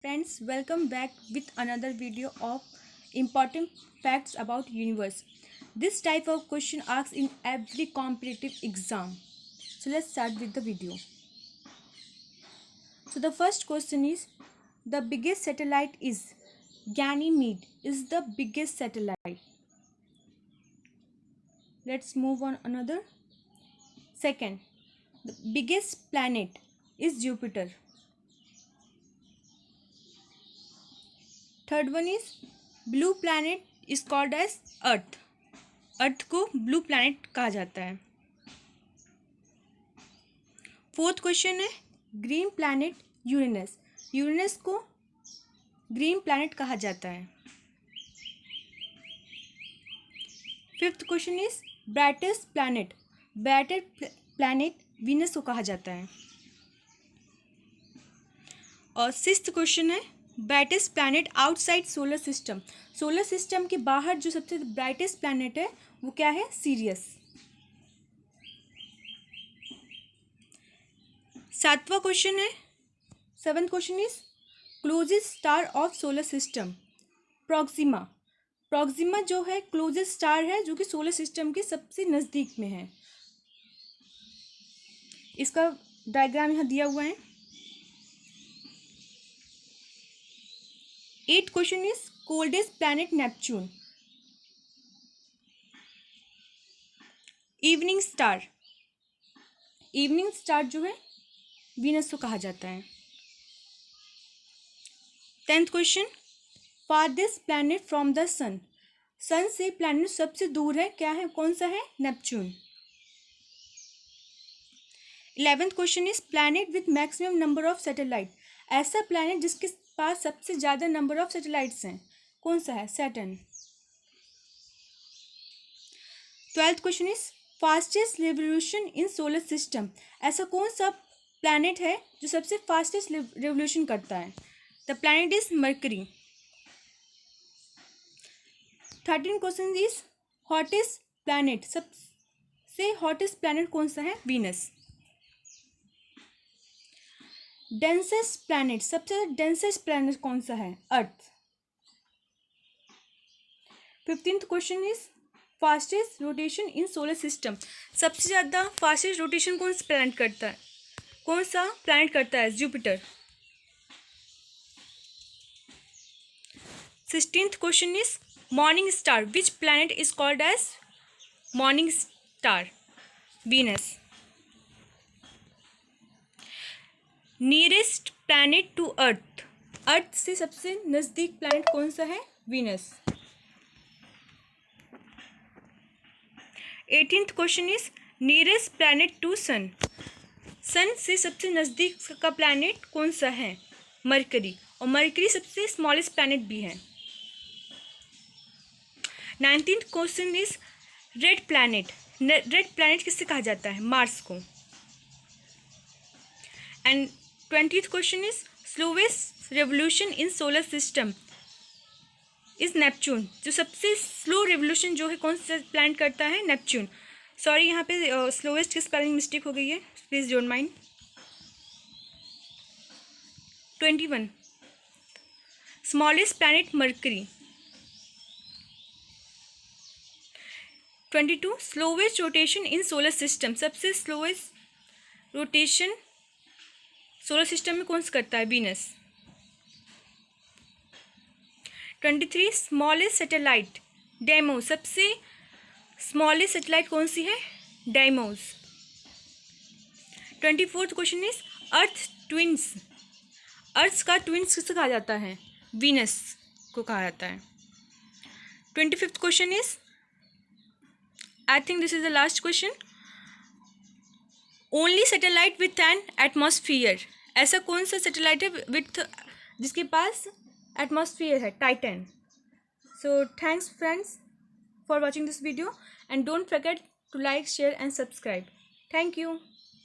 Friends, welcome back with another video of important facts about universe. This type of question asked in every competitive exam. So let's start with the video. So the first question is, the biggest satellite is Ganymede is the biggest satellite. Let's move on another. Second, the biggest planet is Jupiter. Third one is blue planet is called as Earth. Earth को blue planet कहा जाता है. Fourth question है green planet Uranus. Uranus को green planet कहा जाता है. Fifth question is brightest planet. Brightest planet Venus को कहा जाता है. और सिक्स्थ क्वेश्चन है brightest planet outside solar system. Solar system के बाहर जो सबसे ब्राइटेस्ट प्लैनेट है वो क्या है? सीरियस. सातवां क्वेश्चन है seventh question is closest star of solar system. Proxima. Proxima जो है क्लोजेस्ट स्टार है जो कि सोलर सिस्टम के सबसे नज़दीक में है. इसका डायग्राम यहाँ दिया हुआ है. Eight question is coldest planet Neptune. Evening star. Evening star जो है वीनस को कहा जाता है. Tenth question farthest planet from the sun. Sun से प्लैनेट सबसे दूर है, क्या है, कौन सा है? Neptune. 11th question is planet with maximum number of satellite. ऐसा प्लैनेट जिसके पास सबसे ज़्यादा नंबर ऑफ सैटेलाइट्स हैं, कौन सा है? Saturn. 12th question is fastest revolution in solar system. ऐसा कौन सा प्लैनेट है जो सबसे फास्टेस्ट रेवोल्यूशन करता है? The planet is mercury. 13th question is hottest planet. सबसे हॉटेस्ट प्लैनेट कौन सा है? वीनस. Densest planet. सबसे डेंसेस्ट प्लैनेट कौन सा है? अर्थ. 15th question is fastest rotation in solar system. सबसे ज़्यादा फास्टेस्ट रोटेशन कौन सा प्लैनेट करता है? कौन सा प्लैनेट करता है? Jupiter. 16th question is morning star. Which planet is called as morning star? Venus. Nearest planet to Earth. Earth से सबसे नज़दीक प्लैनेट कौन सा है? Venus. 18th question is nearest planet to sun. Sun से सबसे नज़दीक का प्लैनेट कौन सा है? मरकरी. और मरकरी सबसे स्मॉलेस्ट प्लैनेट भी है. 19th question is red planet. Red planet किससे कहा जाता है? मार्स को. And 20th question is slowest revolution in solar system is Neptune. जो सबसे स्लो रेवोल्यूशन जो है कौन सा प्लैनेट करता है? नेपच्यून. सॉरी, यहाँ पे स्लोवेस्ट की स्पेलिंग मिस्टेक हो गई है, please don't mind. 21 smallest planet Mercury. 22 slowest rotation in solar system. सबसे स्लोवेस्ट रोटेशन सोलर सिस्टम में कौन सा करता है? वीनस. 23 smallest satellite Deimos. सबसे स्मॉलेस्ट सैटेलाइट कौन सी है? Deimos. 24th question is Earth twins. Earth का ट्विंस किसे कहा जाता है? वीनस को कहा जाता है. 25th question is I think this is the last question. Only satellite with an atmosphere. ऐसा कौन सा सैटेलाइट है विथ जिसके पास एटमॉस्फियर है? Titan. So thanks friends for watching this video and don't forget to like, share and subscribe. Thank you.